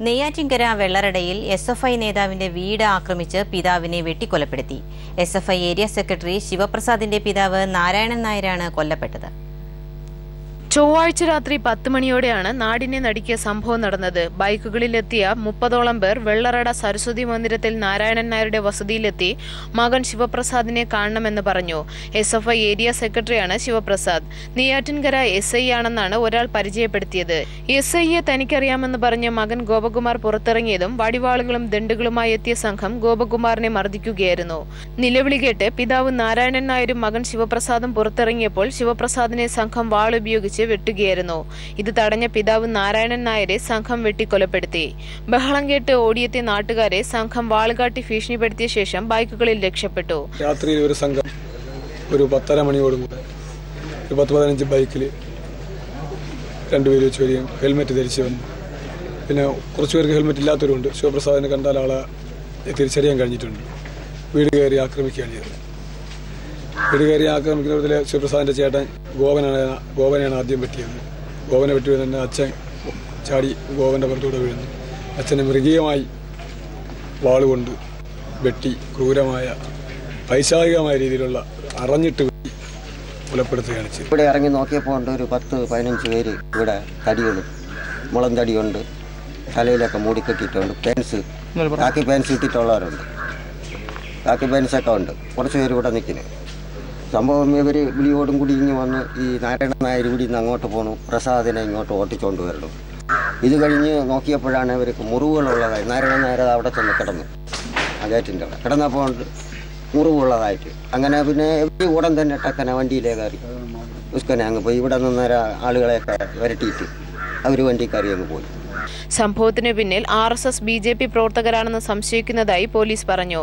Neyyattinkara വെള്ളറടയിൽ SFI നേതാവിന്റെ വീട് ആക്രമിച്ച് പിതാവിനെ വെട്ടിക്കൊലപ്പെടുത്തി. SFI ഏരിയ സെക്രട്ടറി ശിവപ്രസാദിന്റെ പിതാവ് നാരായണൻ നായരാണ് കൊല്ലപ്പെട്ടത്. ചൊവ്വാഴ്ച രാത്രി 10 മണിയോടെയാണ് നാടിനെ നടുക്കിയ സംഭവം നടന്നത്. ബൈക്കുകളിലെത്തിയ 30ഓളം പേർ വെള്ളറട സരസ്വതി മന്ദിരത്തിൽ നാരായണൻ നായരുടെ വസതിയിലെത്തി മകൻ ശിവപ്രസാദിനെ കാണണമെന്ന് പറഞ്ഞു. SFI ഏരിയ സെക്രട്ടറിയാണ് ശിവപ്രസാദ്. നെയ്യാറ്റിൻകര SI ആണെന്നാണ് ഒരാൾ പരിചയപ്പെടുത്തിയത്. SIയെ തനിക്കറിയാമെന്ന് പറഞ്ഞ് മകൻ ഗോപകുമാർ പുറത്തിറങ്ങിയതും വടിവാളുകളും ദണ്ഡുകളുമായി എത്തിയ സംഘം ഗോപകുമാറിനെ മർദ്ദിക്കുകയായിരുന്നു. നിലവിളി കേട്ട് പിതാവ് നാരായണൻ നായരും മകൻ ശിവപ്രസാദും പുറത്തിറങ്ങിയപ്പോൾ ശിവപ്രസാദിനെ സംഘം വാളുപയോഗിച്ച് വെട്ടുകയായിരുന്നു. ഇത് തടഞ്ഞ പിതാവ് നാരായണൻ നായരെ സംഘം വെട്ടിക്കൊലപ്പെടുത്തി. ബഹളം കേട്ട് ഓടിയെത്തിയ നാട്ടുകാരെ സംഘം വാളുകാട്ടി ഭീഷണിപ്പെടുത്തിയ ശേഷം ബൈക്കുകളിൽ രക്ഷപ്പെട്ടു. രാത്രിയിൽ ഒരു സംഘം ഒരു 10:30 മണിയോടുകൂടെ 10-15 ബൈക്കിൽ രണ്ടുപേര് വെച്ച് വരികയും ഹെൽമെറ്റ് ധരിച്ച് വന്നു. പിന്നെ കുറച്ച് പേർക്ക് ഹെൽമെറ്റ് ഇല്ലാത്തവരുണ്ട്. ശിവപ്രസാദിനെ കണ്ടാൽ ആളെ തിരിച്ചറിയാൻ കഴിഞ്ഞിട്ടുണ്ട്. വീട് കയറി ആക്രമിക്കുകയാണ് ചെയ്തത്. വീട് കയറി ആക്രമിക്കുന്നതിൽ ശിവപ്രസാദിന്റെ ചേട്ടൻ ഗോപനെയാണ് ആദ്യം വെട്ടിയത്. ഗോപനെ വെട്ടി തന്നെ അച്ഛൻ ചാടി ഗോപന്റെ പുറത്തൂടെ വീഴുന്നു. അച്ഛനെ മൃഗീയമായി വാളുകൊണ്ട് വെട്ടി ക്രൂരമായ പൈശാചികമായ രീതിയിലുള്ള അറിഞ്ഞിട്ട് വെട്ടി കൊലപ്പെടുത്തുകയാണ് ചെയ്തത്. ഇവിടെ ഇറങ്ങി നോക്കിയപ്പോൾ ഉണ്ട് ഒരു 10-15 പേര്. ഇവിടെ തടികളും മുളം തടിയുണ്ട്, തലയിലൊക്കെ മൂടിക്കെട്ടിയിട്ടുണ്ട്, കാക്കി പാൻസ് ഇട്ടിട്ടുള്ളവരുണ്ട്, കാക്കി പാൻസൊക്കെ ഉണ്ട്. കുറച്ച് പേര് ഇവിടെ നിൽക്കുന്നത്. സംഭവം ഇവർ വിളിയോടും കൂടി ഇങ്ങ് വന്ന് ഈ നാരായണൻ നായർ കൂടി ഇന്ന് അങ്ങോട്ട് പോകണു, പ്രസാദിനെ ഇങ്ങോട്ട് ഓട്ടിച്ചുകൊണ്ട് വരണം. ഇത് കഴിഞ്ഞ് നോക്കിയപ്പോഴാണ് ഇവർക്ക് മുറിവുകളുള്ളതായി. നാരായണൻ നായർ അവിടെ ചെന്ന് കിടന്നു, ആ ഗേറ്റിൻ്റെ അവിടെ കിടന്നപ്പോൾ മുറിവുള്ളതായിട്ട്. അങ്ങനെ പിന്നെ ഇവർ ഉടൻ തന്നെ ടക്കനെ വണ്ടിയിലേ കയറി ഉസ്കനെ അങ്ങ് പോയി. ഇവിടെ നിന്ന് ആളുകളെയൊക്കെ വരട്ടിയിട്ട് അവർ വണ്ടി കയറി അങ്ങ് പോയി. സംഭവത്തിന് പിന്നിൽ RSS BJP പ്രവർത്തകരാണെന്ന് സംശയിക്കുന്നതായി പോലീസ് പറഞ്ഞു.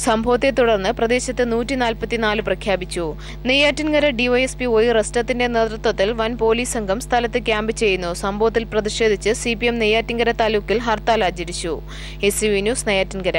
സംഭവത്തെ തുടർന്ന് പ്രദേശത്ത് 144 പ്രഖ്യാപിച്ചു. നെയ്യാറ്റിൻകര DYSP OI റസ്റ്റത്തിന്റെ നേതൃത്വത്തിൽ വൻ പോലീസ് സംഘം സ്ഥലത്ത് ക്യാമ്പ് ചെയ്യുന്നു. സംഭവത്തിൽ പ്രതിഷേധിച്ച് CPM നെയ്യാറ്റിൻകര താലൂക്കിൽ ഹർത്താൽ ആചരിച്ചു. SCV news Neyyattinkara.